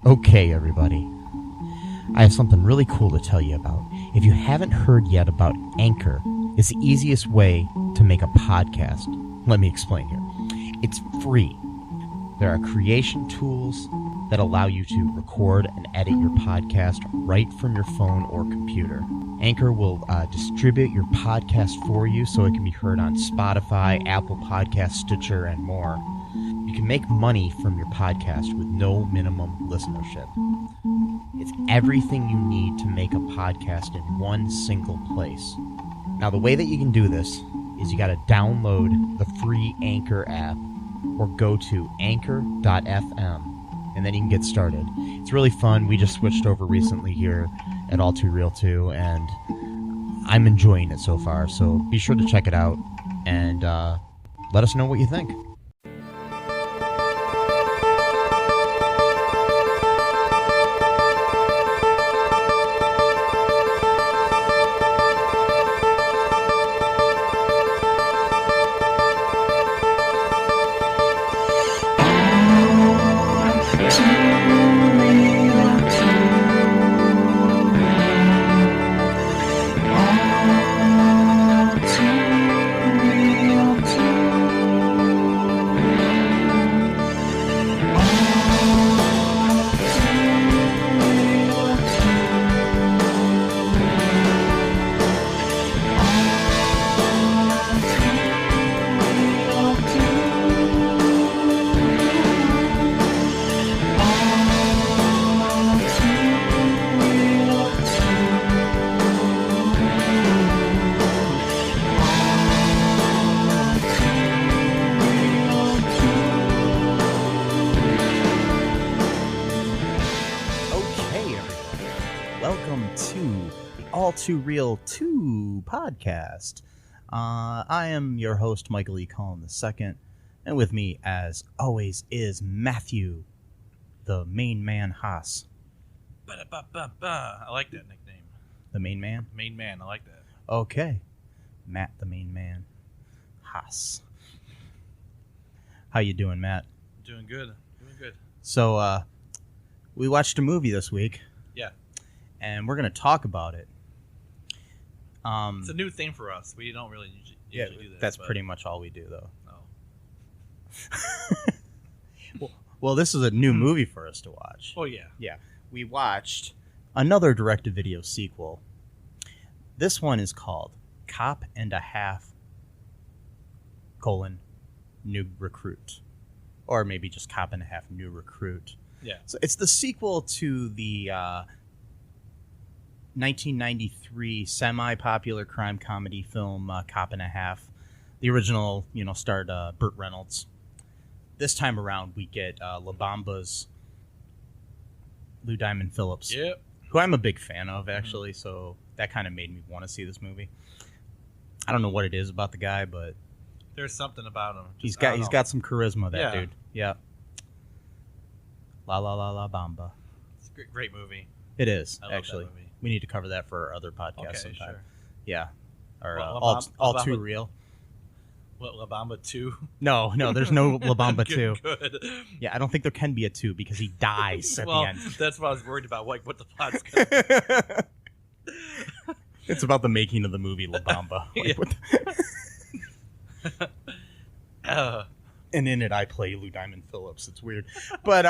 Okay, everybody. I have something really cool to tell you about. If you haven't heard yet about Anchor, it's the easiest way to make a podcast. Let me explain here. It's free. There are creation tools that allow you to record and edit your podcast right from your phone or computer. Anchor will distribute your podcast for you so it can be heard on Spotify, Apple Podcasts, Stitcher, and more. You can make money from your podcast with no minimum listenership. It's everything you need to make a podcast in one single place. Now, the way that you can do this is you got to download the free Anchor app or go to anchor.fm, and then you can get started. It's really fun. We just switched over recently here at All Too Real 2, and I'm enjoying it so far. So be sure to check it out and let us know what you think. Too Real 2 podcast. I am your host, Michael E. Cullen II, and with me, as always, is Matthew, the main man Haas. I like that nickname. The main man? Main man, I like that. Okay. Matt, the main man Haas. How you doing, Matt? Doing good. So, we watched a movie this week. Yeah. And we're going to talk about it. It's a new thing for us. We don't really usually do that. That's pretty much all we do, though. Oh. well, this is a new movie for us to watch. Oh, yeah. Yeah. We watched another direct-to-video sequel. This one is called Cop and a Half, New Recruit. Or maybe just Cop and a Half, New Recruit. Yeah. So it's the sequel to the 1993 semi-popular crime comedy film Cop and a Half. The original, starred Burt Reynolds. This time around, we get La Bamba's Lou Diamond Phillips, Yep. who I'm a big fan of, actually, so that kind of made me want to see this movie. I don't know what it is about the guy, but There's something about him. he's got some charisma, that Yeah. dude. Yeah. La Bamba. It's a great movie. It is, I love actually. that movie. We need to cover that for our other podcast Okay, sometime. sure. Yeah. Or Well, all La Too Bamba- Real. What, La Bamba 2? No, there's no La Bamba 2. Good. Yeah, I don't think there can be a 2 because he dies at Well, the end. that's what I was worried about, like what the plot's going to be. It's about the making of the movie La Bamba. Yeah. And in it, I play Lou Diamond Phillips. It's weird. But,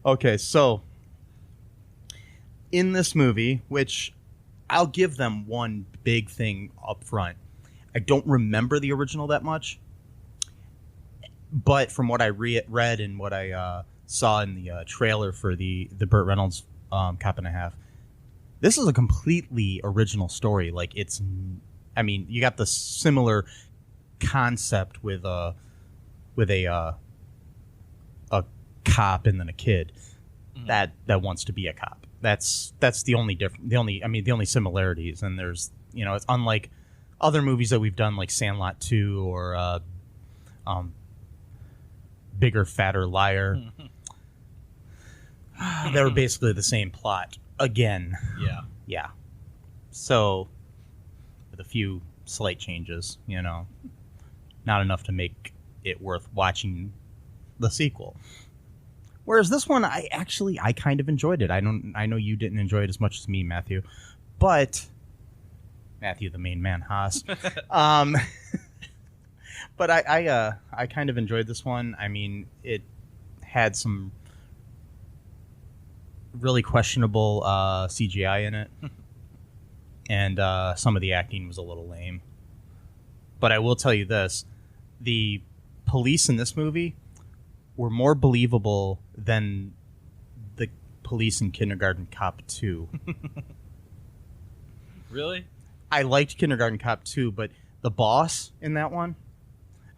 okay, so in this movie, which I'll give them one big thing up front, I don't remember the original that much. But from what I read and what I saw in the trailer for the Burt Reynolds Cop and a Half, this is a completely original story. Like, you got the similar concept with a cop and then a kid that wants to be a cop. That's the only similarities. And there's, it's unlike other movies that we've done, like Sandlot 2 or Bigger, Fatter, Liar. They were basically the same plot again. Yeah. So, with a few slight changes, not enough to make it worth watching the sequel. Whereas this one, I kind of enjoyed it. I know you didn't enjoy it as much as me, Matthew, but Matthew, the main man, Haas. But I kind of enjoyed this one. I mean, it had some really questionable CGI in it, and some of the acting was a little lame. But I will tell you this: the police in this movie were more believable than the police in Kindergarten Cop 2. Really? I liked Kindergarten Cop 2, but the boss in that one,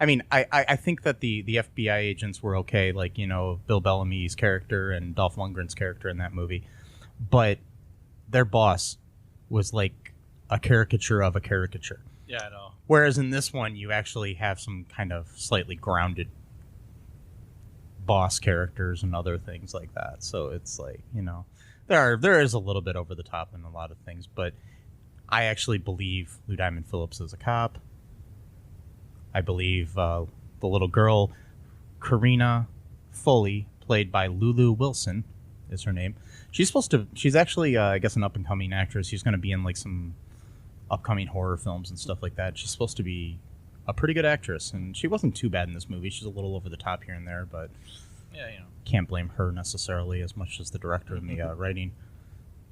I mean, I think that the FBI agents were okay, like, you know, Bill Bellamy's character and Dolph Lundgren's character in that movie. But their boss was like a caricature of a caricature. Yeah, I know. Whereas in this one, you actually have some kind of slightly grounded boss characters and other things like that. So it's like, you know, there is a little bit over the top in a lot of things, but I actually believe Lou Diamond Phillips is a cop. I believe the little girl, Karina Foley, played by Lulu Wilson, is her name. She's actually, I guess, an up-and-coming actress. She's going to be in like some upcoming horror films and stuff like that. She's supposed to be a pretty good actress, and she wasn't too bad in this movie. She's a little over the top here and there, but yeah, you know, can't blame her necessarily as much as the director and the writing.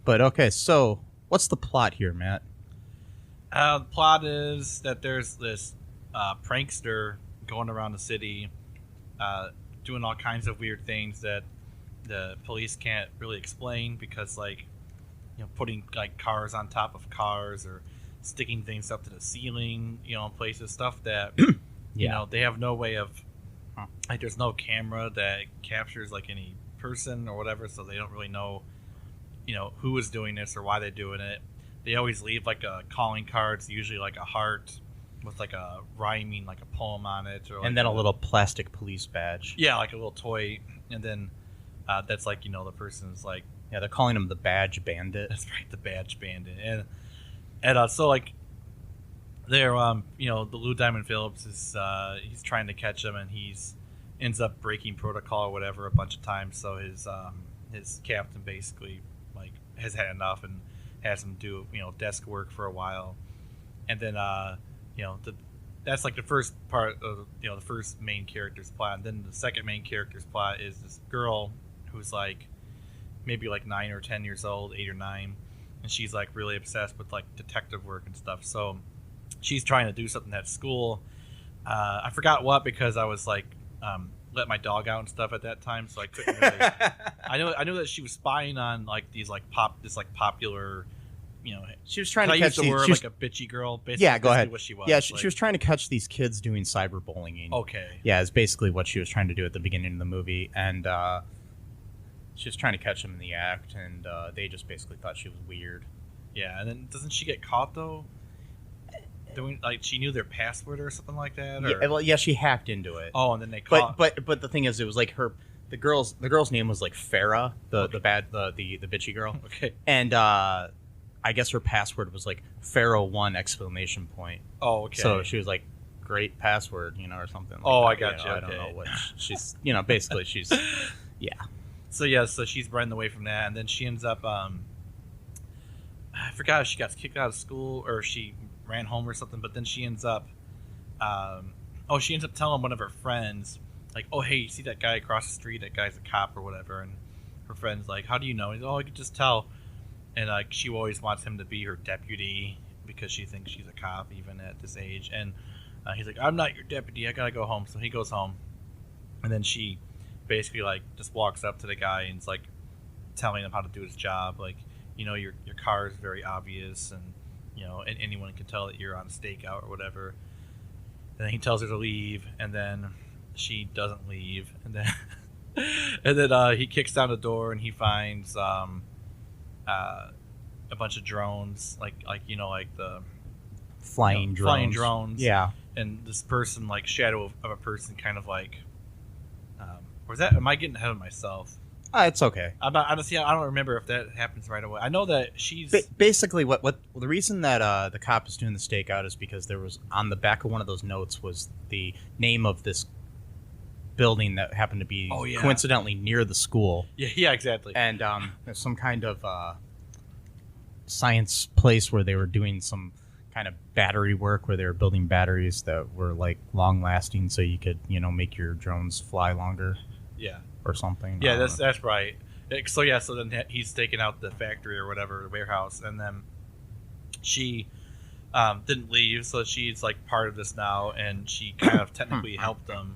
But okay, so what's the plot here, Matt? The plot is that there's this prankster going around the city, doing all kinds of weird things that the police can't really explain because, like, you know, putting like cars on top of cars or sticking things up to the ceiling, you know, places, stuff that you know, they have no way of, like, there's no camera that captures like any person or whatever, so they don't really know, you know, who is doing this or why they're doing it. They always leave like a calling cards, usually like a heart with like a rhyming, like a poem on it, or like and then a little plastic police badge. Yeah, like a little toy, and then that's like, you know, the person's like, yeah, they're calling him the Badge Bandit. That's right, the Badge Bandit, and so like they're you know, the Lou Diamond Phillips is he's trying to catch him, and he's ends up breaking protocol or whatever a bunch of times. So his captain basically like has had enough and has him do, you know, desk work for a while, and then you know, that's like the first part of, you know, the first main character's plot. And then the second main character's plot is this girl who's like maybe like 9 or 10 years old, 8 or 9, and she's like really obsessed with like detective work and stuff. So she's trying to do something at school. I forgot what, because I was like let my dog out and stuff at that time, so I couldn't really. I know that she was spying on like these like popular, you know, she was trying to catch the word like a bitchy girl. Basically, yeah, go ahead. What she was. Yeah, like, she was trying to catch these kids doing cyberbullying. Okay. Yeah, it's basically what she was trying to do at the beginning of the movie, and she was trying to catch them in the act, and they just basically thought she was weird. Yeah, and then doesn't she get caught though? Doing, like, she knew their password or something like that? Or? Yeah, well, yeah, she hacked into it. Oh, and then they caught. But the thing is, it was like the girl's name was like Farah, the bitchy girl. Okay. And I guess her password was like Pharaoh1 ! Oh, okay. So she was like, great password, you know, or something. Like oh, that. I got you. I don't know what she's, you know, basically she's, yeah. So yeah, so she's running away from that, and then she ends up, I forgot if she got kicked out of school or she ran home or something, but then she ends up telling one of her friends, like, oh, hey, you see that guy across the street? That guy's a cop or whatever. And her friend's like, how do you know? He's, oh, I could just tell. And like, she always wants him to be her deputy because she thinks she's a cop even at this age. And he's like, I'm not your deputy, I gotta go home. So he goes home, and then she basically like just walks up to the guy and is like telling him how to do his job, like, you know, your car is very obvious, and you know, and anyone can tell that you're on a stakeout or whatever. And then he tells her to leave, and then she doesn't leave, and then he kicks down the door, and he finds a bunch of drones, like you know, like the flying drones. Yeah. And this person, like shadow of a person, kind of like, am I getting ahead of myself? It's okay. Honestly, I don't remember if that happens right away. I know that she's basically what the reason that the cop is doing the stakeout is because there was on the back of one of those notes was the name of this building that happened to be coincidentally near the school. Yeah, exactly. And there's some kind of science place where they were doing some kind of battery work, where they were building batteries that were like long lasting, so you could make your drones fly longer. Yeah. Or something. Yeah, that's right. So then he's taking out the factory or whatever, the warehouse, and then she didn't leave, so she's like part of this now, and she kind of technically helped them,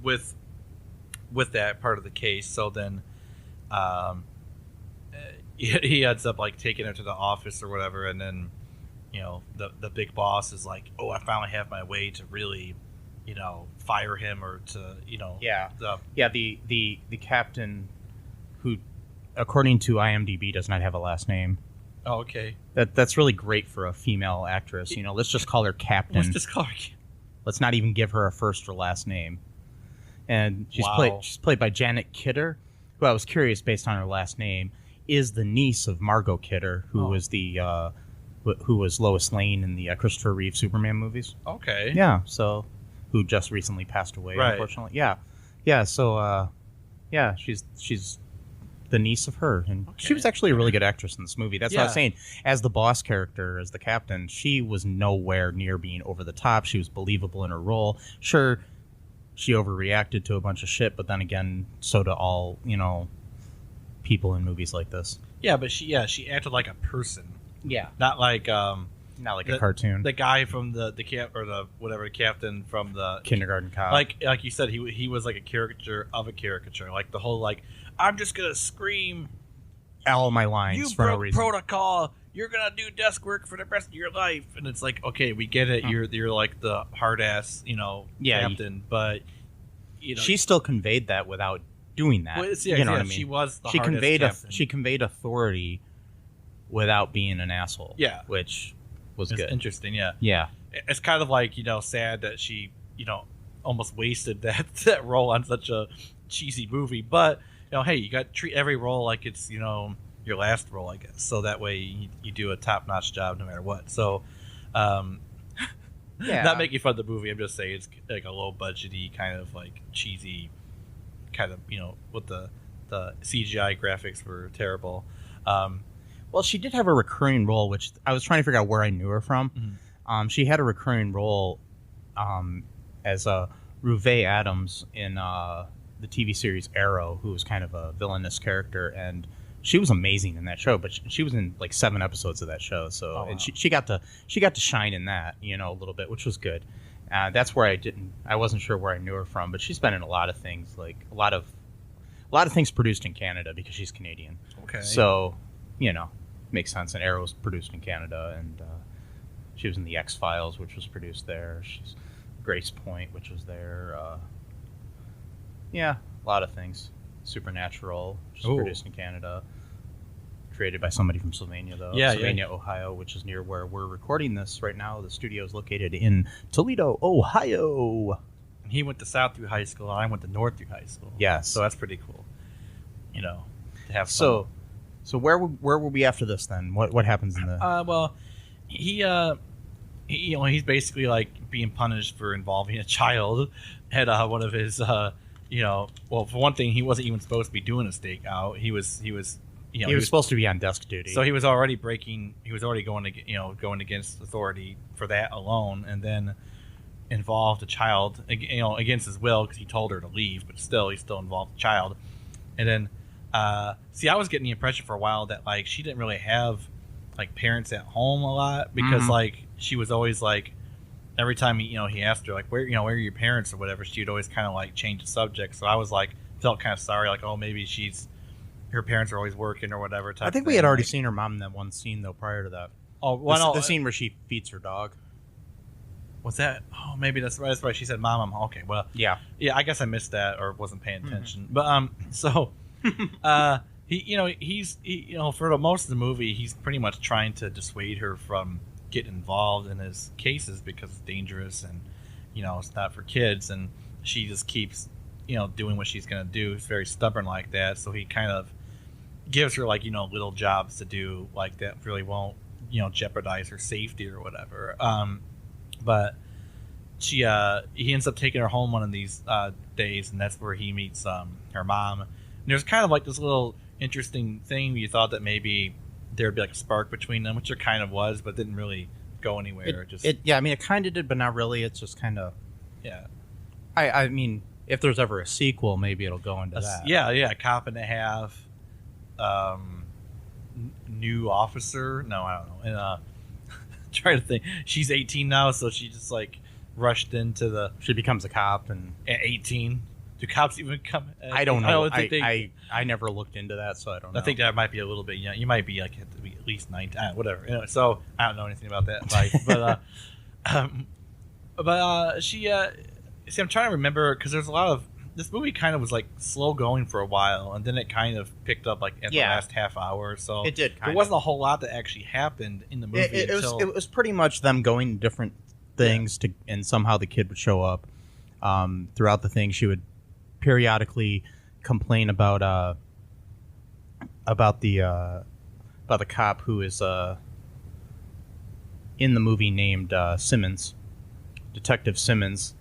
with that part of the case. So then he ends up like taking her to the office or whatever, and then the big boss is like, oh, I finally have my way to really fire him, or to the captain, who according to IMDb does not have a last name. Oh, okay. That's really great for a female actress. Let's just call her Captain. Let's not even give her a first or last name. And she's played by Janet Kidder, who I was curious, based on her last name, is the niece of Margot Kidder, who was who was Lois Lane in the Christopher Reeve Superman movies. Okay. Yeah. So, who just recently passed away, unfortunately. Yeah. Yeah. So, she's the niece of her, and she was actually a really good actress in this movie. That's what I was saying. As the boss character, as the captain, she was nowhere near being over the top. She was believable in her role. Sure, she overreacted to a bunch of shit, but then again, so do all people in movies like this. Yeah, but she acted like a person. Yeah, not like a cartoon. The guy from the captain from the Kindergarten Cop. Like you said, he was like a caricature of a caricature. Like the whole I'm just gonna scream all my lines you for no reason. Protocol. You're gonna do desk work for the rest of your life, and it's like, okay, we get it. You're like the hard ass, captain, but she still conveyed that without doing that. Well, you know what I mean? She was the she conveyed authority without being an asshole. Yeah, which was good. Interesting. Yeah, yeah. It's kind of like sad that she almost wasted that role on such a cheesy movie, but. Hey, you got to treat every role like it's, your last role, I guess. So that way you do a top-notch job no matter what. So, not making fun of the movie. I'm just saying it's like a low-budgety kind of like cheesy kind of, with the CGI graphics were terrible. Well, she did have a recurring role, which I was trying to figure out where I knew her from. Mm-hmm. She had a recurring role as Ruve Adams in... the TV series Arrow, who was kind of a villainous character, and she was amazing in that show. But she was in like 7 episodes of that show, so and she got to shine in that a little bit, which was good. That's where I wasn't sure where I knew her from, but she's been in a lot of things, like a lot of things produced in Canada because she's Canadian. Okay, so makes sense. And Arrow's produced in Canada, and she was in the X-Files, which was produced there. She's Grace Point, which was there. Yeah, a lot of things. Supernatural, which is produced in Canada. Created by somebody from Sylvania, though. Sylvania, Ohio, which is near where we're recording this right now. The studio is located in Toledo, Ohio. He went to Southview High School, and I went to Northview High School. Yes. So that's pretty cool, to have fun. So where will we after this, then? What happens in the... Well, he's basically, like, being punished for involving a child at one of his... well, for one thing, he wasn't even supposed to be doing a stakeout. He was supposed to be on desk duty. So he was already going against authority for that alone, and then involved a child, against his will because he told her to leave, but still, he still involved the child. And then, I was getting the impression for a while that like she didn't really have like parents at home a lot because like she was always like. Every time he asked her like where are your parents or whatever, she'd always kind of like change the subject. So I was like felt kind of sorry, like maybe her parents are always working or whatever. I think we had already seen her mom in that one scene though prior to that. Oh, well, the scene where she feeds her dog. Was that? Oh, maybe that's right. That's right. She said, "Mom, I'm okay." Well, yeah. I guess I missed that or wasn't paying attention. But he's for most of the movie, he's pretty much trying to dissuade her from get involved in his cases because it's dangerous and it's not for kids, and she just keeps doing what she's gonna do. It's very stubborn like that, so he kind of gives her like little jobs to do like that really won't jeopardize her safety or whatever. But he ends up taking her home one of these days, and that's where he meets her mom. And there's kind of like this little interesting thing. You thought that maybe there'd be like a spark between them, which there kind of was, but didn't really go anywhere. I mean, it kind of did, but not really. It's just kind of. Yeah. I mean, if there's ever a sequel, maybe it'll go into that. Yeah, a cop and a half. New officer. No, I don't know. And trying to think. She's 18 now, so she just like rushed into the. She becomes a cop and at 18. Do cops even come? I don't know. I never looked into that, so I don't know. I think that might be a little bit. Yeah, you might be like have to be at least 19. Whatever. Anyway, so I don't know anything about that life, but she. See, I'm trying to remember because there's a lot of this movie. Kind of was like slow going for a while, and then it kind of picked up like at the last half hour. So it did. There wasn't a whole lot that actually happened in the movie. It was pretty much them going to different things and somehow the kid would show up. Throughout the thing, she would periodically complain about the cop who is in the movie named Simmons, Detective Simmons,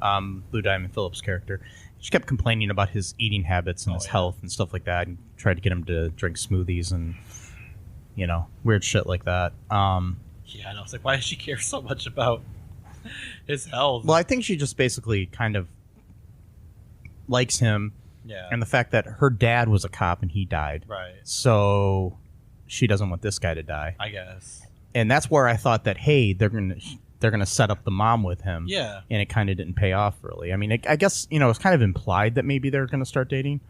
Lou Diamond Phillips' character. She kept complaining about his eating habits and his health and stuff like that, and tried to get him to drink smoothies and weird shit like that. Yeah, and I was like, why does she care so much about his health? Well, I think she just basically kind of likes him, and the fact that her dad was a cop and he died, right? So she doesn't want this guy to die, I guess. And that's where I thought that they're gonna set up the mom with him, and it kind of didn't pay off really. I mean, I guess it's kind of implied that maybe they're gonna start dating.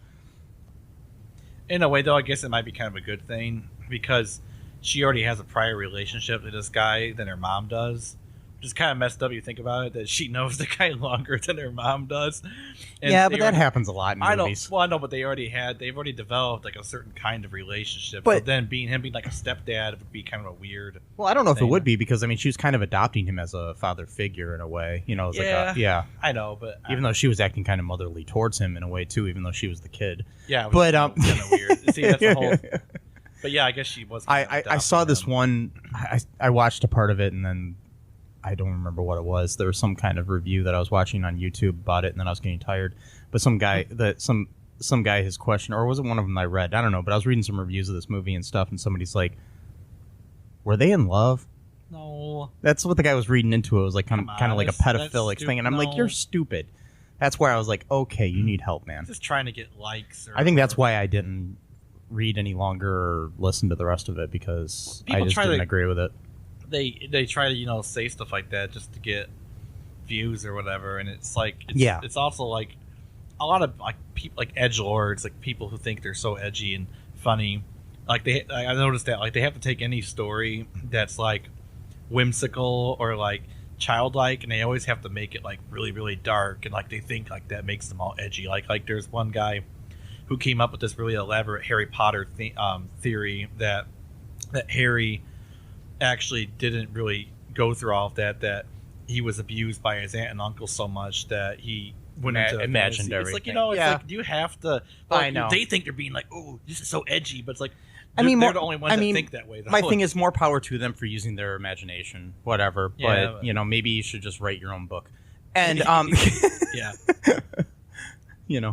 In a way, though, I guess it might be kind of a good thing because she already has a prior relationship with this guy than her mom does. Just kind of messed up. You think about it, that she knows the guy longer than her mom does. And but that happens a lot in movies. I know, but they've already developed like a certain kind of relationship. But so then him being like a stepdad would be kind of a weird. Well, I don't know if it would be because she was kind of adopting him as a father figure in a way. I know, but even though she was acting kind of motherly towards him in a way too, even though she was the kid. Yeah, but kind of weird. See, that's the whole. But yeah, I guess she was. I saw this one. I watched a part of it and then. I don't remember what it was. There was some kind of review that I was watching on YouTube about it, and then I was getting tired. But some guy his question, or was it one of them I read? I don't know. But I was reading some reviews of this movie and stuff, and somebody's like, "Were they in love?" No, that's what the guy was reading into. It was like kind of like a pedophilic thing, and I'm like, "You're stupid." That's where I was like, "Okay, you need help, man." Just trying to get likes. I think that's why I didn't read any longer or listen to the rest of it because I just didn't agree with it. They try to say stuff like that just to get views or whatever, and it's like it's also like a lot of like people like edgelords, like people who think they're so edgy and funny. Like I noticed that like they have to take any story that's like whimsical or like childlike, and they always have to make it like really really dark, and like they think like that makes them all edgy. Like there's one guy who came up with this really elaborate Harry Potter theory that Harry actually didn't really go through all of that he was abused by his aunt and uncle so much that he went into imagined everything. It's like it's like, do you have to like, I know they think they're being like, oh, this is so edgy, but it's like they're the only ones that think that way though. My thing is more power to them for using their imagination, whatever, but maybe you should just write your own book and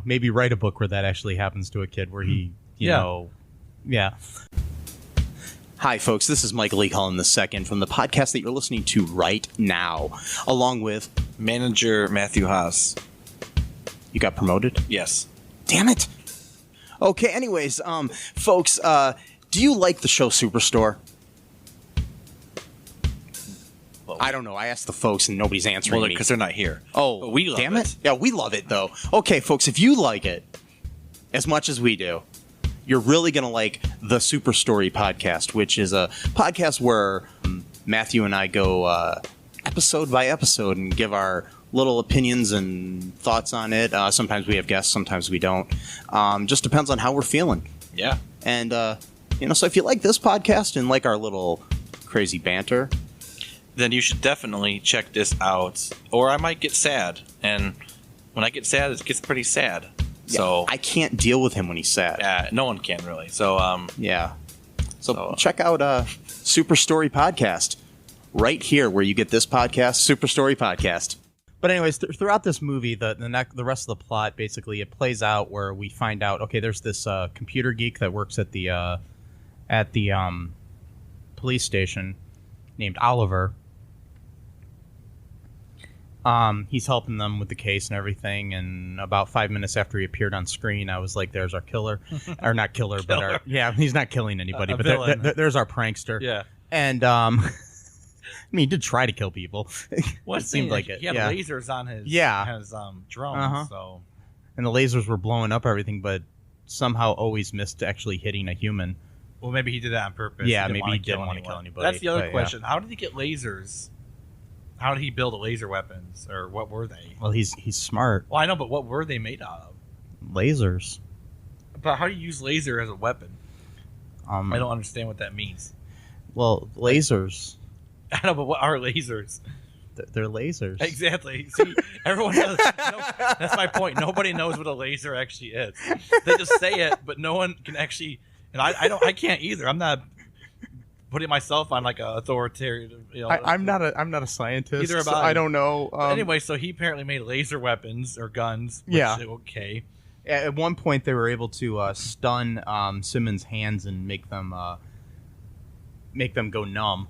maybe write a book where that actually happens to a kid where he Hi, folks. This is Michael E. Cullen II from the podcast that you're listening to right now, along with manager Matthew Haas. You got promoted? Yes. Damn it. Okay, anyways, folks, do you like the show Superstore? Well, I don't know. I asked the folks and nobody's answering me. Because they're not here. Oh, but we love damn it. Yeah, we love it, though. Okay, folks, if you like it as much as we do, you're really going to like the Super Story podcast, which is a podcast where Matthew and I go episode by episode and give our little opinions and thoughts on it. Sometimes we have guests, sometimes we don't. Just depends on how we're feeling. Yeah. And, so if you like this podcast and like our little crazy banter, then you should definitely check this out. Or I might get sad. And when I get sad, it gets pretty sad. Yeah, so I can't deal with him when he's sad. Yeah, no one can really. So So check out Super Story Podcast right here where you get this podcast, Super Story Podcast. But anyways, throughout this movie, the rest of the plot basically it plays out where we find out okay, there's this computer geek that works at the police station named Oliver. He's helping them with the case and everything. And about 5 minutes after he appeared on screen, I was like, "There's our killer, or not killer, but he's not killing anybody, but there's our prankster." Yeah. And I mean, he did try to kill people. What it seemed like it. He had lasers on his drone. Uh-huh. So, and the lasers were blowing up everything, but somehow always missed actually hitting a human. well, maybe he did that on purpose. Yeah, maybe he didn't want to kill anybody. That's the other but, question. How did he get lasers? How did he build laser weapons, or what were they? Well, he's smart. Well, I know, but what were they made out of? Lasers. But how do you use laser as a weapon? I don't understand what that means. Well, lasers. I know, but what are lasers? They're lasers. Exactly. See, everyone knows. That's my point. Nobody knows what a laser actually is. They just say it, but no one can actually. And I can't either. I'm not putting myself on like a authoritarian. I'm not a scientist. Either am so I. I don't know. Anyway, so he apparently made laser weapons or guns. Which, Yeah. Okay. At one point, they were able to stun Simmons' hands and make them go numb.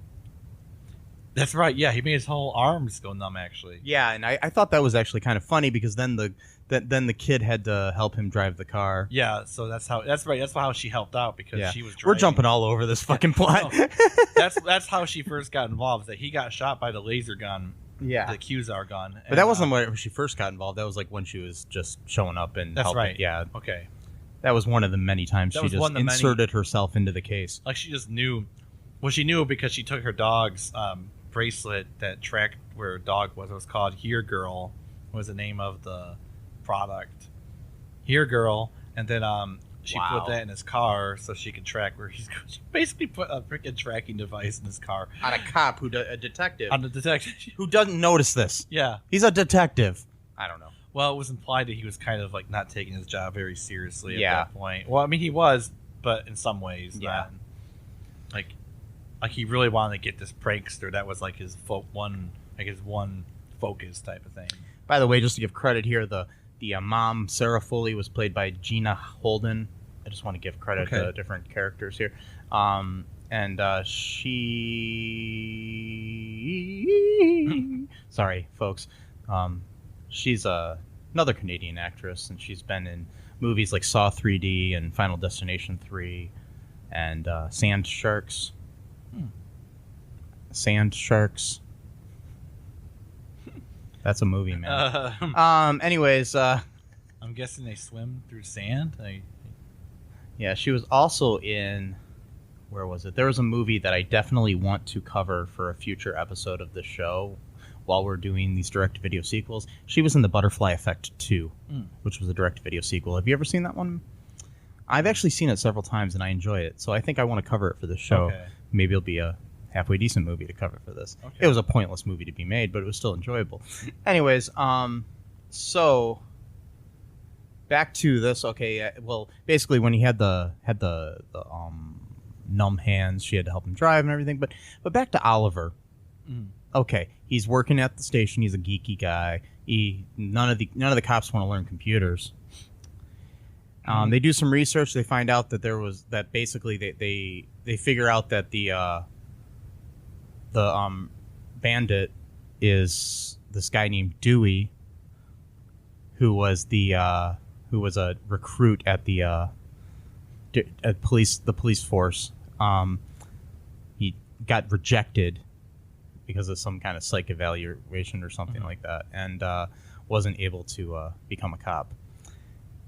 That's right. Yeah, he made his whole arms go numb. Actually. Yeah, and I thought that was actually kind of funny because then the kid had to help him drive the car. Yeah. So that's right. That's how she helped out because Yeah. she was. Driving. We're jumping all over this fucking plot. No, that's how she first got involved. That he got shot by the laser gun. Yeah. The Qzar gun. But that wasn't when she first got involved. That was like when she was just showing up and That's helping. right. Yeah. Okay. That was one of the many times That she was just one of the many- inserted herself into the case. Like she just knew. Well, she knew because she took her dog's bracelet that tracked where her dog was. It was called Here Girl. Was the name of the product. Here Girl, and then she Wow. put that in his car so she could track where he's going. She basically put a freaking tracking device in his car. On a cop a detective On the detective. who doesn't notice this. Yeah. He's a detective. I don't know. Well, it was implied that he was kind of like not taking his job very seriously at Yeah. that point. Well, I mean, he was, but in some ways, Yeah. not. Like he really wanted to get this prankster. That was like his one focus type of thing. By the way, just to give credit here, the mom, Sarah Foley, was played by Gina Holden. I just want to give credit Okay. to different characters here. And she... Sorry, folks. She's another Canadian actress, and she's been in movies like Saw 3D and Final Destination 3 and Sand Sharks. Sand Sharks. That's a movie, man. Anyways, I'm guessing they swim through sand. yeah, she was also in. Where was it? There was a movie that I definitely want to cover for a future episode of the show while we're doing these direct-to-video sequels. She was in The Butterfly Effect 2, which was a direct-to-video sequel. Have you ever seen that one? I've actually seen it several times, and I enjoy it. So I think I want to cover it for the show. Okay. Maybe it'll be a halfway decent movie to cover for this. Okay. It was a pointless movie to be made, but it was still enjoyable. Anyways, so back to this. Okay, well, basically when he had the numb hands, she had to help him drive and everything. But back to Oliver. Okay, he's working at the station. He's a geeky guy. None of the cops want to learn computers. They do some research. They find out that basically they figure out that the bandit is this guy named Dewey, who was a recruit at the police force. He got rejected because of some kind of psych evaluation or something like that, and wasn't able to become a cop.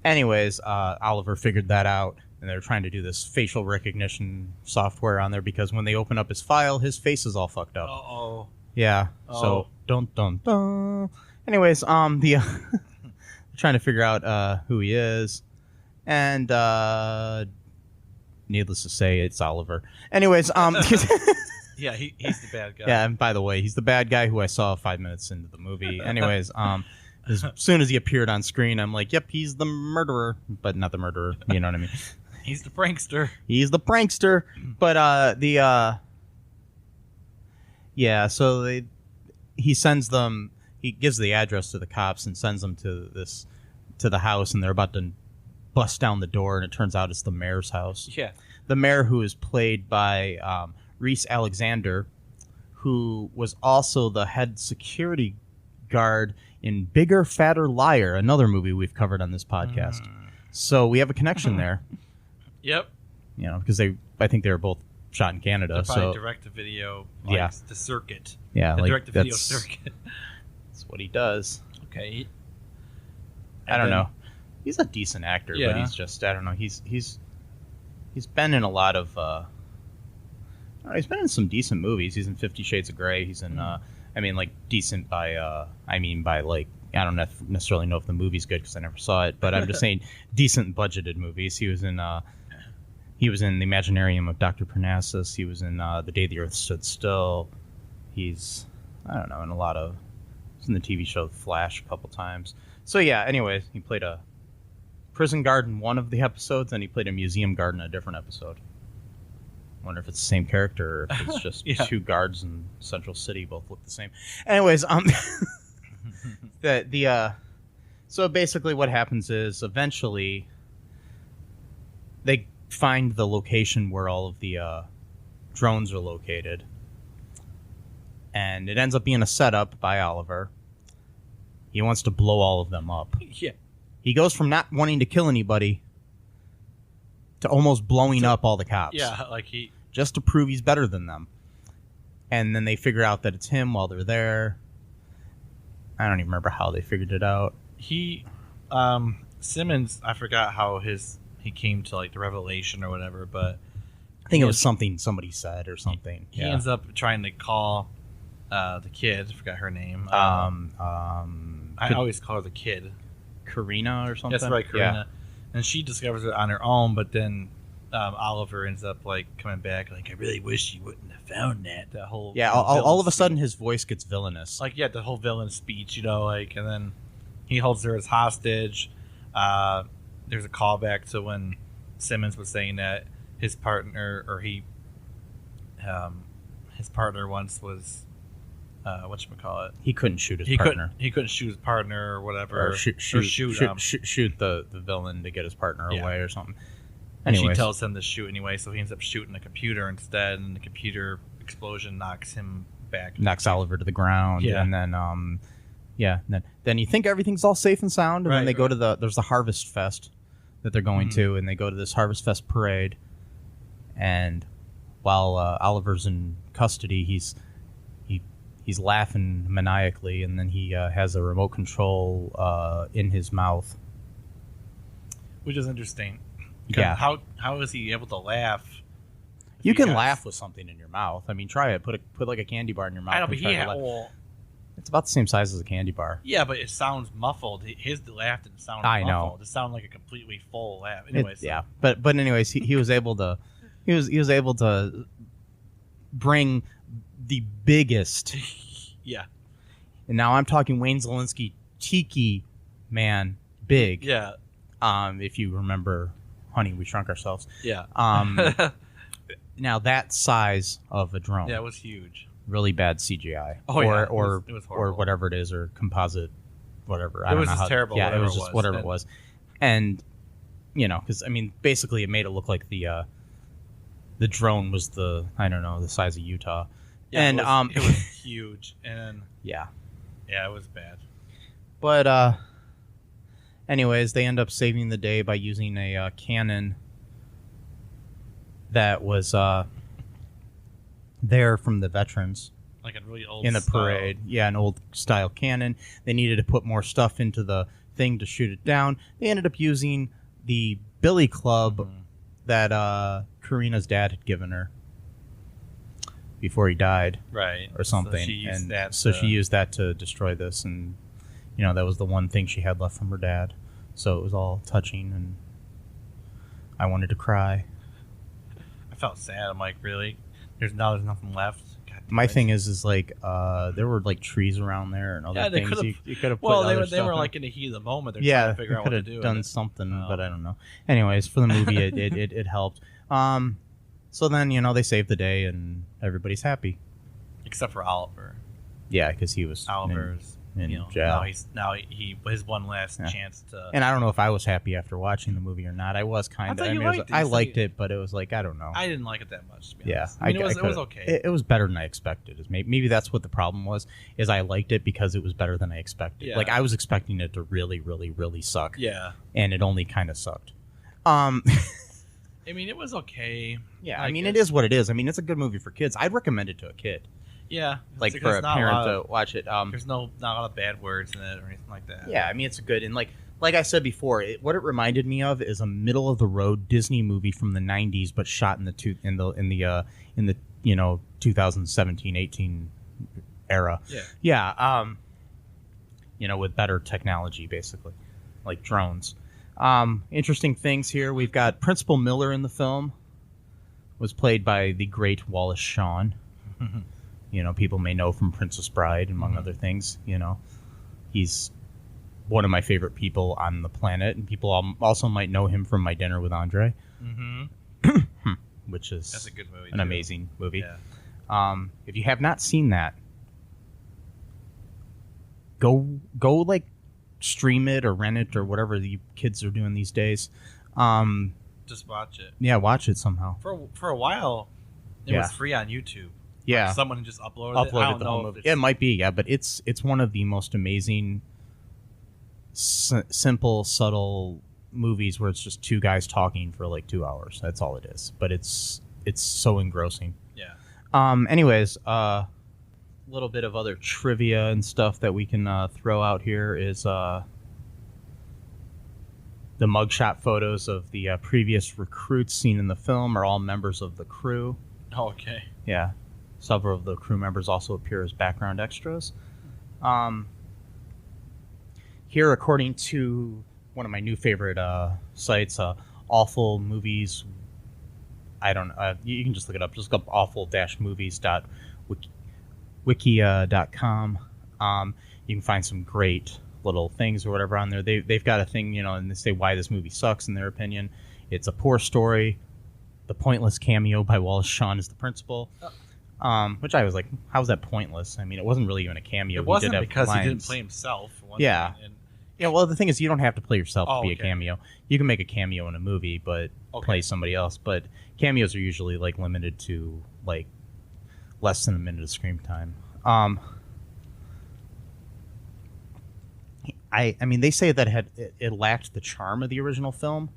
Anyways, Oliver figured that out, and they're trying to do this facial recognition software on there because when they open up his file, his face is all fucked up. Uh-oh. Yeah. Oh. So dun. Anyways, trying to figure out who he is, and needless to say, it's Oliver. Anyways, Yeah, he's the bad guy. yeah. And by the way, he's the bad guy who I saw 5 minutes into the movie. Anyways, as soon as he appeared on screen, I'm like, yep, he's the murderer, but not the murderer. You know what I mean? He's the prankster. He's the prankster. But yeah, so he sends them. he gives the address to the cops and sends them to the house, and they're about to bust down the door, and it turns out it's the mayor's house. Yeah. The mayor, who is played by Reese Alexander, who was also the head security guard in Bigger, Fatter, Liar, another movie we've covered on this podcast. So we have a connection there, Yep. you know, because I think they were both shot in Canada. They're probably So direct to video. Yeah. The circuit. yeah, The like direct to video that's circuit. what he does. Okay. I don't And then- know. He's a decent actor, but Yeah. he's just I don't know. He's been in a lot of. He's been in some decent movies. He's in 50 Shades of Grey. He's in. I mean, like decent by. I mean by like I don't necessarily know if the movie's good because I never saw it, but I'm just saying decent budgeted movies. He was in. He was in The Imaginarium of Dr. Parnassus. He was in The Day the Earth Stood Still. He's I don't know in a lot of. He's in the TV show Flash a couple times. So yeah. Anyways, he played a prison guard in one of the episodes, and he played a museum guard in a different episode. Wonder if it's the same character or if it's just Yeah. two guards in Central City both look the same. Anyways, so basically what happens is eventually they find the location where all of the drones are located, and it ends up being a setup by Oliver. He wants to blow all of them up. Yeah. He goes from not wanting to kill anybody to almost blowing up all the cops. Yeah. Like he. Just to prove he's better than them. And then they figure out that it's him while they're there. I don't even remember how they figured it out. He. Simmons. I forgot how he came to like the revelation or whatever, but I think it was something somebody said or something. he ends up trying to call the kid. I forgot her name. I always call her the kid. Karina or something. That's right, Karina. And she discovers it on her own, but then Oliver ends up like coming back, like I really wish you wouldn't have found that. That whole Yeah. villain All of a speech. sudden, his voice gets villainous. Like the whole villain speech, you know, like, and then he holds her as hostage. There's a callback to when Simmons was saying that his partner, or his partner once was. Whatchamacallit? He couldn't shoot his partner. He couldn't shoot his partner or whatever. Or shoot the villain to get his partner Yeah. away or something. And she Anyways. tells him to shoot anyway, so he ends up shooting the computer instead, and the computer explosion knocks him back. Knocks Oliver to the ground, Yeah. and then then you think everything's all safe and sound, and then Right, they go right. to there's the Harvest Fest that they're going to, and they go to this Harvest Fest parade, and while Oliver's in custody, he's laughing maniacally, and then he has a remote control in his mouth. Which is interesting. Because Yeah. How is he able to laugh? if You he can has- laugh with something in your mouth. I mean, try it. Put like a candy bar in your mouth. I know, and but try to laugh. well, It's about the same size as a candy bar. yeah, but it sounds muffled. His laugh didn't sound I know. muffled. It sounded like a completely full laugh. Anyways, Yeah, but anyways, he was able to he was able to bring the biggest, yeah, and now I'm talking Wayne Zielinski Tiki Man big. yeah, If you remember, Honey, We Shrunk Ourselves. yeah. Now that size of a drone, Yeah, it was huge. really bad CGI, Oh, or yeah, or it was or horrible. whatever it is, or composite, whatever. I It don't was know just how, terrible, Yeah, whatever it was it just was. whatever it And- was, and because I mean, basically, it made it look like the drone was the size of Utah, Yeah, and it was huge, and yeah, yeah, it was bad. but anyways, they end up saving the day by using a cannon that was there from the veterans. Like a really old In the style. parade. Yeah, an old style cannon. They needed to put more stuff into the thing to shoot it down. They ended up using the billy club that Karina's dad had given her before he died right, or something. So she used and that. so she used that to destroy this, and that was the one thing she had left from her dad. So it was all touching, and I wanted to cry. I felt sad. I'm like, really? There's nothing left. God damn My it. thing is like there were like trees around there and other Yeah, they things. could've- You could have put Well, other they stuff were in. like in the heat of the moment. They're Yeah, trying to figure they out could what to have do. done and something, Oh. but I don't know. Anyways, for the movie, it helped. So then they saved the day and everybody's happy. except for Oliver. Yeah, because he was Oliver's in you know, jail. now he his one last chance to. And I don't know if I was happy after watching the movie or not. I was kind of. I thought you liked it. I You said liked you- it, but it was like I don't know. I didn't like it that much. To be Yeah, honest. I mean, it was could've- okay. It was better than I expected. Maybe that's what the problem was. Is I liked it because it was better than I expected. Yeah. Like I was expecting it to really, really, really suck. Yeah, And it only kind of sucked. I mean, it was okay. Yeah, Like, I mean, it is what it is. I mean, it's a good movie for kids. I'd recommend it to a kid, Yeah, like it's for a not parent lot to of- watch it. There's not a lot of bad words in it or anything like that. Yeah, I mean, it's a good and like I said before, what it reminded me of is a middle of the road Disney movie from the '90s, but shot in the 2017-18 era. Yeah. Yeah, with better technology, basically, like drones. Interesting things here. We've got Principal Miller in the film. Was played by the great Wallace Shawn. People may know from Princess Bride, among other things. He's one of my favorite people on the planet, and people also might know him from My Dinner with Andre, which is That's a good movie. an too. amazing movie. Yeah. If you have not seen that, go like stream it or rent it or whatever the kids are doing these days. Just watch it. Yeah, watch it somehow. For a while, it Yeah. was free on YouTube. Yeah, Someone just uploaded it. I uploaded don't the know whole if movie. it's- Yeah, it might be. Yeah, but it's one of the most amazing, simple, subtle movies where it's just two guys talking for like 2 hours. That's all it is. But it's so engrossing. Yeah. Anyways, a little bit of other trivia and stuff that we can throw out here is the mugshot photos of the previous recruits seen in the film are all members of the crew. Oh, okay. Yeah. Several of the crew members also appear as background extras. Here, according to one of my new favorite sites, Awful Movies. I don't know. You can just look it up. Just look up awful-movies.wiki.com. You can find some great little things or whatever on there. They've got a thing, and they say why this movie sucks in their opinion. It's a poor story. The pointless cameo by Wallace Shawn as the principal. Which I was like, how's that pointless? I mean, it wasn't really even a cameo. It wasn't did have because he didn't lines. play himself. for one Yeah. thing, and Yeah, well, the thing is, you don't have to play yourself to be a okay. cameo. You can make a cameo in a movie, but play somebody else. But cameos are usually like limited to like less than a minute of screen time. I mean, they say that it lacked the charm of the original film.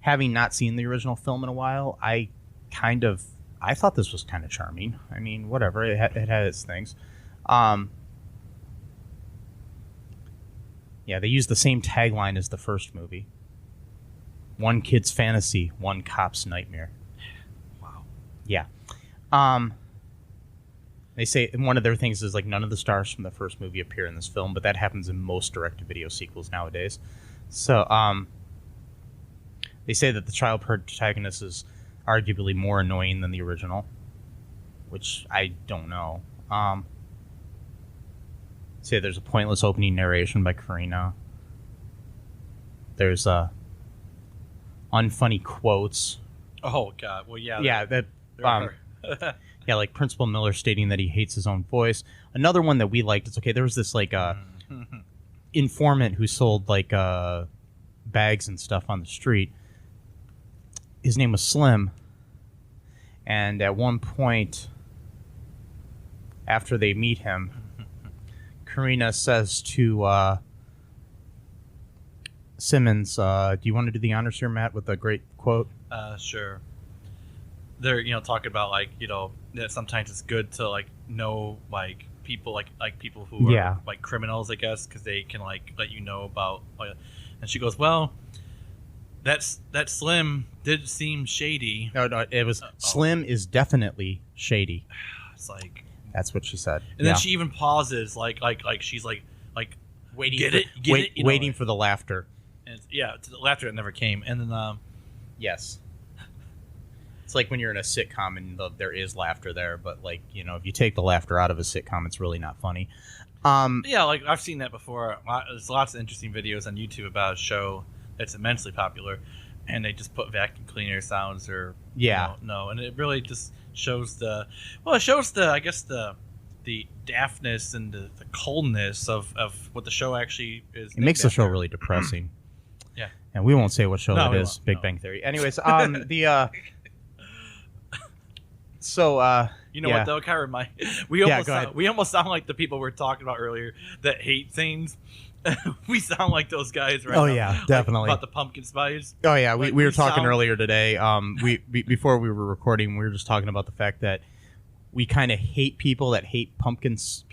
Having not seen the original film in a while, I thought this was kind of charming. I mean, whatever, it had its things. Yeah, they used the same tagline as the first movie. One kid's fantasy, one cop's nightmare. Wow. Yeah. They say one of their things is like none of the stars from the first movie appear in this film, but that happens in most direct-to-video sequels nowadays. So, they say that the child protagonist is arguably more annoying than the original, which I don't know. Say there's a pointless opening narration by Karina. There's unfunny quotes. Oh God. Well, yeah. Yeah, that there are. yeah, like Principal Miller stating that he hates his own voice. Another one that we liked. It's okay. There was this like informant who sold like bags and stuff on the street. His name was Slim, and at one point, after they meet him, Karina says to Simmons, "Do you want to do the honors here, Matt?" With a great quote. Sure. They're talking about like that sometimes it's good to like know like people like people who are Yeah. like criminals, I guess, because they can like let you know about. And she goes, "Well, that Slim did seem shady." No, it was Slim is definitely shady. It's like, That's what she said. and then she even pauses, like she's like waiting, get for, it, get wait, it, you know, waiting for the laughter. and to the laughter that never came, and then Yes. It's like when you're in a sitcom and there is laughter there, but like if you take the laughter out of a sitcom, it's really not funny. yeah, like I've seen that before. There's lots of interesting videos on YouTube about a show that's immensely popular, and they just put vacuum cleaner sounds or Yeah. no, and it really just shows the I guess the the daftness and the coldness of what the show actually is. It makes the show really depressing. Yeah. And we won't say what show No, that we is. won't. Big No. Bang Theory. Anyways, so You know yeah. what though? Kind of remind go ahead. we almost sound like the people we were talking about earlier that hate things. We sound like those guys right Oh, now. yeah, Like, definitely. about the pumpkin spice. Oh yeah, we Like, were we talking sound- earlier today. Before we were recording, we were just talking about the fact that we kind of hate people that hate pumpkins.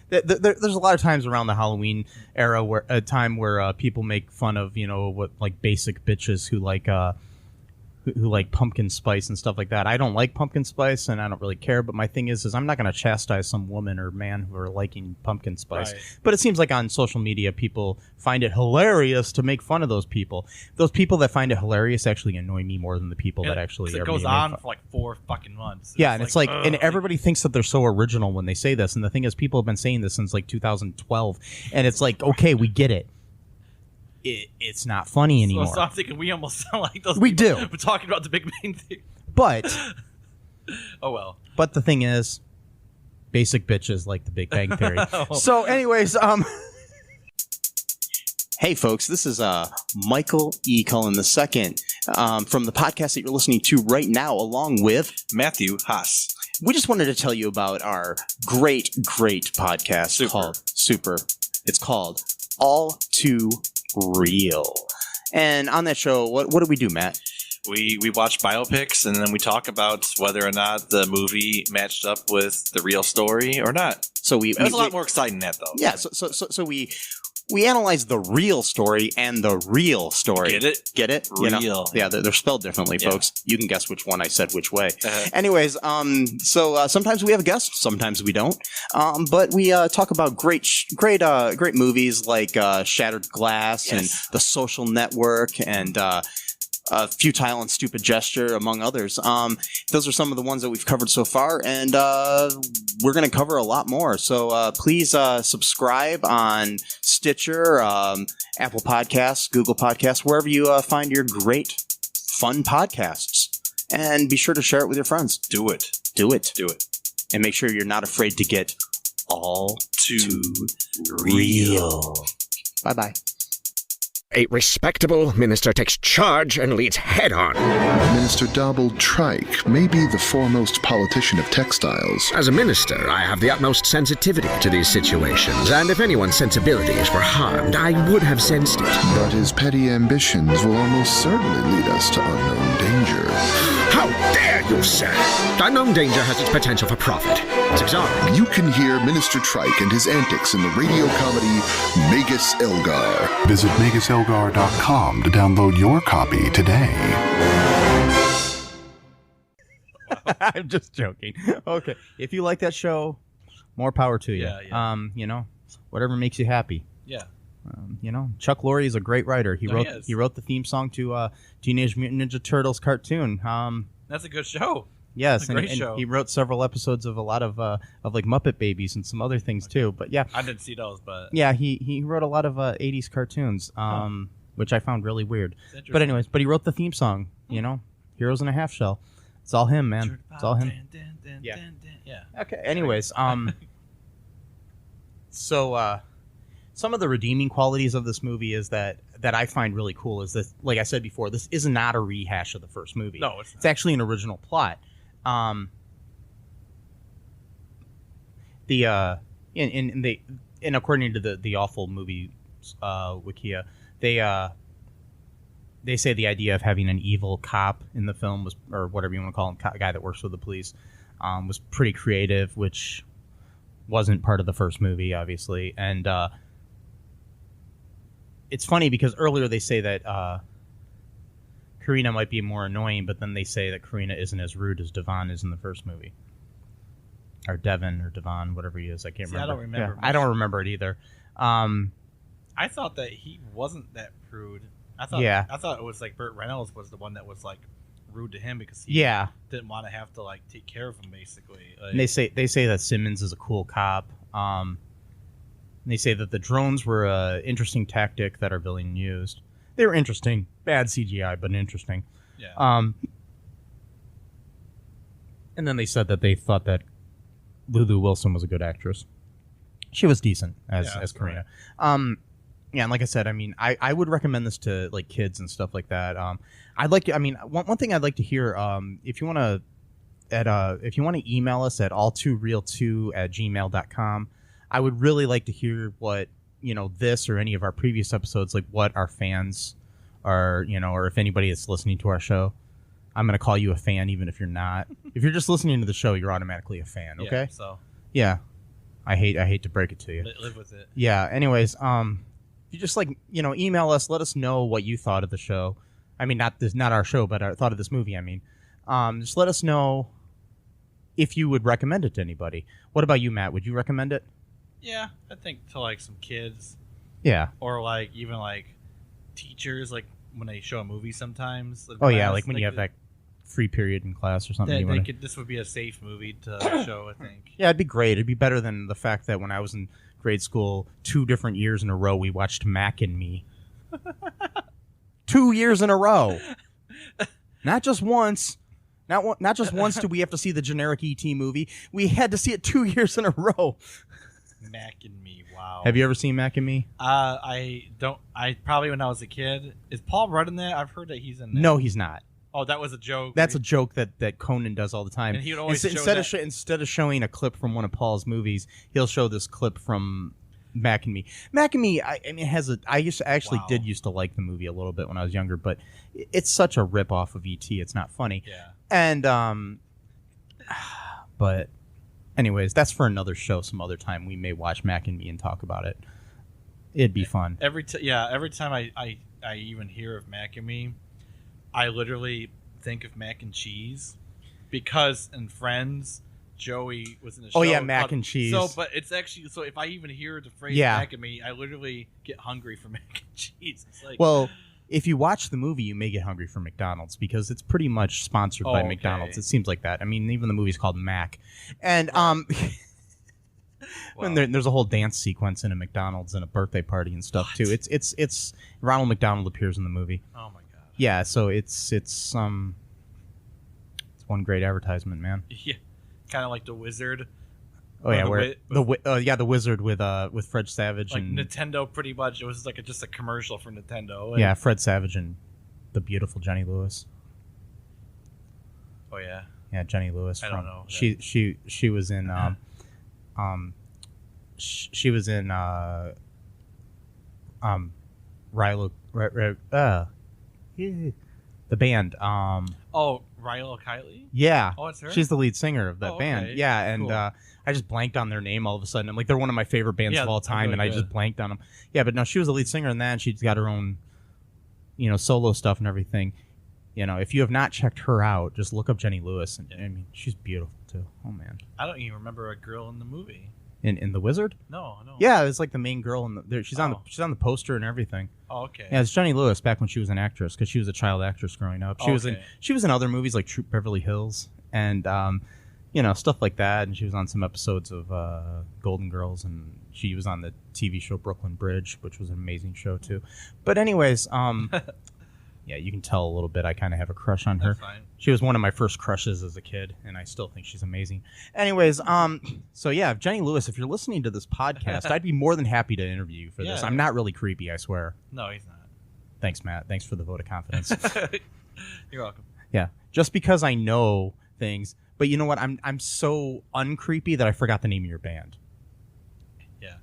There's a lot of times around the Halloween era where a time where people make fun of what like basic bitches who like pumpkin spice and stuff like that. I don't like pumpkin spice and I don't really care. But my thing is I'm not going to chastise some woman or man who are liking pumpkin spice. Right. But it seems like on social media, people find it hilarious to make fun of those people. Those people that find it hilarious actually annoy me more than the people that actually 'Cause it are goes being made on fun. for like 4 fucking months. Yeah, and it's like, ugh, and everybody thinks that they're so original when they say this. And the thing is, people have been saying this since like 2012. And it's like, okay, we get it. It's not funny anymore. So I'm thinking we almost sound like those. We people do. We're talking about the Big Bang Theory. But Oh well. the thing is, basic bitches like the Big Bang Theory. Oh. So, anyways, Hey, folks, this is Michael E. Cullen II from the podcast that you're listening to right now, along with Matthew Haas. we just wanted to tell you about our great podcast Super. called Super. It's called All Too Real. And on that show, what do we do, Matt? We watch biopics and then we talk about whether or not the movie matched up with the real story or not. So we It was a lot more exciting than that, though. Yeah, so we analyze the real story and the real story. Get it? Get it? You know? Real. Yeah, they're spelled differently, Yeah. folks. You can guess which one I said which way. Uh-huh. Anyways, so sometimes we have a guest, sometimes we don't. But we talk about great movies like Shattered Glass and Yes. The Social Network and Futile and Stupid Gesture, among others. Those are some of the ones that we've covered so far, and we're going to cover a lot more. So please subscribe on Stitcher, Apple Podcasts, Google Podcasts, wherever you find your great, fun podcasts. And be sure to share it with your friends. Do it. Do it. Do it. And make sure you're not afraid to get all Too real. Bye-bye. A respectable minister takes charge and leads head on. Minister Dobble Trike may be the foremost politician of textiles. As a minister, I have the utmost sensitivity to these situations, and if anyone's sensibilities were harmed, I would have sensed it. But his petty ambitions will almost certainly lead us to unknown danger. How dare you, sir! Unknown danger has its potential for profit. It's exotic. You can hear Minister Trike and his antics in the radio comedy Magus Elgar. Visit MagusElgar.com to download your copy today. I'm just joking. Okay, if you like that show, more power to you. Yeah. Whatever makes you happy. Yeah. Chuck Lorre is a great writer. He No, wrote he is. he wrote the theme song to Teenage Mutant Ninja Turtles cartoon. That's a good show. Yes, A great show. he wrote several episodes of a lot of like Muppet Babies and some other things too. But yeah, I didn't see those, but yeah, he wrote a lot of 80s cartoons, which I found really weird. it's interesting. But anyways, he wrote the theme song. Heroes in a Half Shell. It's all him, man. It's all him. Yeah. Yeah. Okay. Anyways, so some of the redeeming qualities of this movie is that I find really cool is that, like I said before, this is not a rehash of the first movie. No, it's not. It's actually an original plot. According to the awful movie Wikia, they say the idea of having an evil cop in the film was, or whatever you want to call him, guy that works for the police, was pretty creative, which wasn't part of the first movie, obviously. And it's funny because earlier they say that Karina might be more annoying, but then they say that Karina isn't as rude as Devon is in the first movie. Or Devon or Devon, whatever he is. I can't See, I remember. don't remember I don't remember it either. I thought that he wasn't that prude. I thought it was like Burt Reynolds was the one that was like rude to him because he Yeah. didn't want to have to like take care of him basically. Like, And they say that Simmons is a cool cop. And they say that the drones were an interesting tactic that our villain used. They were interesting. Bad CGI, but interesting. yeah. And then they said that they thought that Lulu Wilson was a good actress. She was decent as Karina. Yeah, and like I said, I mean, I would recommend this to like kids and stuff like that. I'd like to, I mean, one thing I'd like to hear, if you want to email us at all2real2@gmail.com, I would really like to hear what, this or any of our previous episodes, like what our fans are, or if anybody that's listening to our show. I'm going to call you a fan even if you're not. If you're just listening to the show, you're automatically a fan, okay? Yeah, so yeah. I hate to break it to you. live with it. Yeah, anyways, you just email us, let us know what you thought of the show. I mean, not our show, but thought of this movie, I mean. Just let us know if you would recommend it to anybody. What about you, Matt? Would you recommend it? Yeah, I think to like some kids. Yeah. Or like even like teachers, like when they show a movie sometimes. Oh yeah, like when you have that free period in class or something. This would be a safe movie to show, I think. Yeah, it'd be great. It'd be better than the fact that when I was in grade school, 2 different years in a row, we watched Mac and Me. 2 years in a row. Not just once. Not just once did we have to see the generic E.T. movie. We had to see it 2 years in a row. Mac and Me, wow. Have you ever seen Mac and Me? I don't. I probably when I was a kid. Is Paul Rudd in that? I've heard that he's in that. No, he's not. Oh, that was a joke. That's a joke that Conan does all the time. And he would always instead of showing a clip from one of Paul's movies, he'll show this clip from Mac and Me. Mac and Me, I mean, I used to like the movie a little bit when I was younger, but it's such a rip off of E.T. It's not funny. Yeah. And but anyways, that's for another show. Some other time we may watch Mac and Me and talk about it. It'd be fun. Every time I even hear of Mac and Me, I literally think of mac and cheese because in Friends, Joey was in the show. Oh yeah, mac and cheese. So, but it's actually if I even hear the phrase mac and me, I literally get hungry for mac and cheese. It's like, well, if you watch the movie, you may get hungry for McDonald's because it's pretty much sponsored by McDonald's. It seems like that. I mean, even the movie's called Mac, and when there's a whole dance sequence in a McDonald's and a birthday party and stuff too. It's Ronald McDonald appears in the movie. Oh my god. Yeah, so it's one great advertisement, man. Yeah, kind of like the Wizard. Oh yeah, the Wizard with Fred Savage like and Nintendo. Pretty much, it was like just a commercial for Nintendo. Yeah, Fred Savage and the beautiful Jenny Lewis. Oh yeah. Yeah, Jenny Lewis. I don't know. She was in she was in Rilo the band. Oh, Rilo Kiley? Yeah. Oh, it's her? She's the lead singer of that band. Okay. Yeah, and cool. I just blanked on their name all of a sudden. I'm like, they're one of my favorite bands of all time, and I just blanked on them. Yeah, but no, she was the lead singer in that, and she's got her own, solo stuff and everything. If you have not checked her out, just look up Jenny Lewis, and I mean, she's beautiful too. Oh man. I don't even remember a girl in the movie. In The Wizard? No. Yeah, it's like the main girl in the. She's on the poster and everything. Oh, okay. Yeah, it's Jenny Lewis back when she was an actress because she was a child actress growing up. She was in other movies like Troop Beverly Hills and stuff like that. And she was on some episodes of Golden Girls, and she was on the TV show Brooklyn Bridge, which was an amazing show too. But anyways, yeah, you can tell a little bit. I kind of have a crush on her. That's fine. She was one of my first crushes as a kid, and I still think she's amazing. Anyways, so yeah, Jenny Lewis, if you're listening to this podcast, I'd be more than happy to interview you for this. I'm not really creepy, I swear. No, he's not. Thanks, Matt. Thanks for the vote of confidence. You're welcome. Yeah, just because I know things, but you know what? I'm so uncreepy that I forgot the name of your band. Yeah.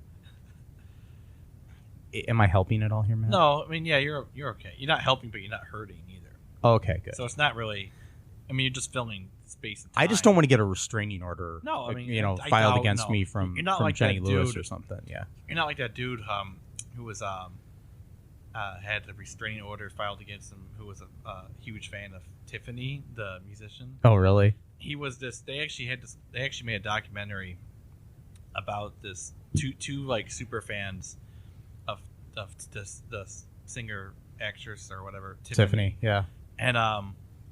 Am I helping at all here, Matt? No, I mean, yeah, you're okay. You're not helping, but you're not hurting either. Oh, okay, good. So it's not really. I mean, you're just filming space and time. I just don't want to get a restraining order. No, I mean, filed against me from like Jenny Lewis dude, or something. Yeah, you're not like that dude who was had a restraining order filed against him, who was a huge fan of Tiffany, the musician. Oh, really? He was this. They actually made a documentary about this two like super fans of the singer actress or whatever Tiffany. Yeah. And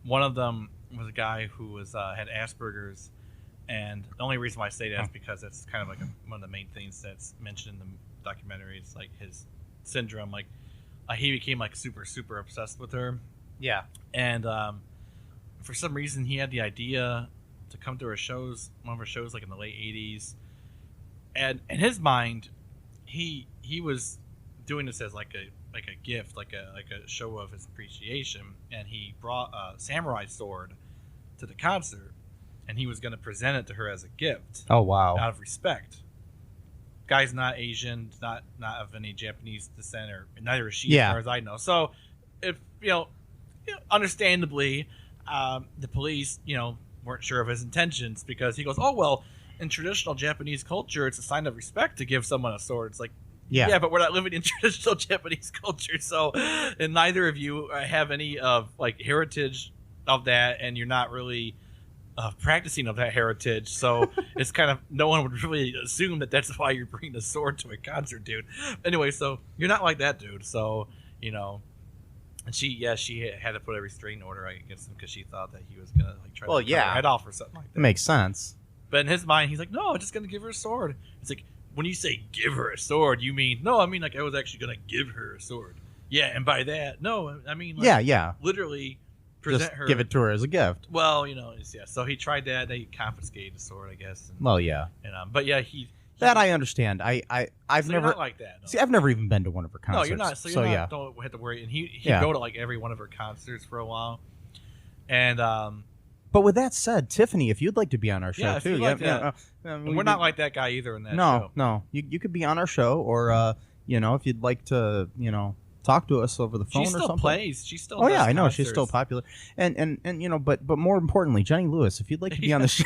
one of them was a guy who was had Asperger's, and the only reason why I say that is because that's kind of like one of the main things that's mentioned in the documentary. It's like his syndrome. Like he became like super obsessed with her. Yeah. And for some reason he had the idea to come to her shows, one of her shows like in the late 80s. And in his mind, he was doing this as like a gift, like a show of his appreciation, and he brought a samurai sword to the concert, and he was going to present it to her as a gift. Oh wow! Out of respect. Guy's not Asian, not of any Japanese descent, or neither is she, as far as I know. So, if understandably, the police, weren't sure of his intentions, because he goes, "Oh well, in traditional Japanese culture, it's a sign of respect to give someone a sword." It's like, yeah, but we're not living in traditional Japanese culture, so, and neither of you have any of heritage of that, and you're not really practicing of that heritage, so it's kind of, no one would really assume that that's why you're bringing a sword to a concert, dude. Anyway, so you're not like that, dude. So, and she had to put a restraining order against him because she thought that he was gonna try to cut her head off or something like that. It makes sense. But in his mind, he's like, no, I'm just gonna give her a sword. It's like, when you say give her a sword, you mean, no, I mean like I was actually gonna give her a sword. Yeah, and by that, no, I mean literally present just her, give it to her as a gift. Well, so he tried that. They confiscated the sword, I guess. And, but yeah, he that I understand. I've so never you're not like that. No. See, I've never even been to one of her concerts. No, you're not. So you're not. Don't have to worry. And he go to like every one of her concerts for a while. And but with that said, Tiffany, if you'd like to be on our show too, and we're not like that guy either in that show. No, you could be on our show, or if you'd like to, talk to us over the phone or something. She still plays. She still. Oh yeah, I know she's still popular, and but more importantly, Jenny Lewis, if you'd like to be on the show.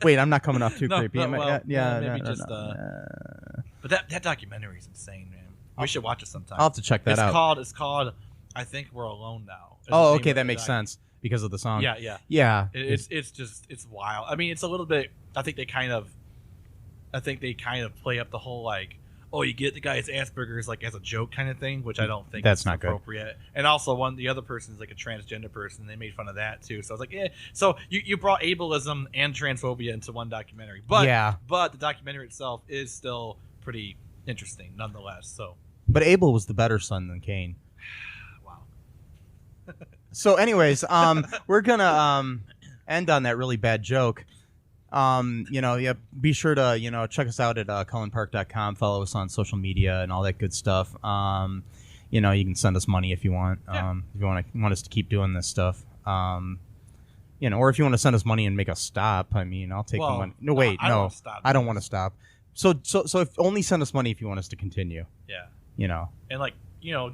Wait, I'm not coming off too creepy. But that documentary is insane, man. We should watch it sometime. I'll have to check that out. It's called I Think We're Alone Now. Oh, okay, that makes sense because of the song. Yeah. It's wild. I mean, it's a little bit. I think they kind of play up the whole like, oh, you get the guy has Asperger's like as a joke kind of thing, which I don't think that's is not appropriate. Good. And also the other person is like a transgender person. They made fun of that too. So I was like, yeah. So you brought ableism and transphobia into one documentary, but the documentary itself is still pretty interesting nonetheless. So, but Abel was the better son than Cain. Wow. So, anyways, we're gonna end on that really bad joke. Be sure to, check us out at cullenpark.com, follow us on social media and all that good stuff. You can send us money if you want, if you want us to keep doing this stuff. Or if you want to send us money and make us stop, I mean, I'll take the money. No, wait, no, I don't want to stop. So if only send us money if you want us to continue. Yeah. And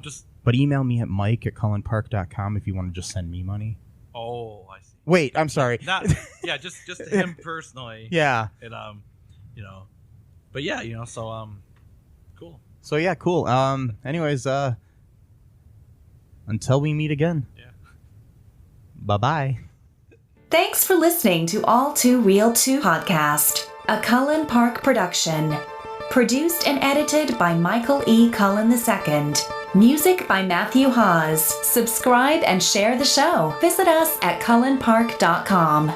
just. But email me at mike@cullenpark.com if you want to just send me money. Oh, I see. Wait, I'm sorry. Just to him personally. Yeah. And but yeah, so cool. So yeah, cool. Anyways, until we meet again. Yeah. Bye-bye. Thanks for listening to All Too Real 2 podcast, a Cullen Park production. Produced and edited by Michael E. Cullen II. Music by Matthew Hawes. Subscribe and share the show. Visit us at cullenpark.com.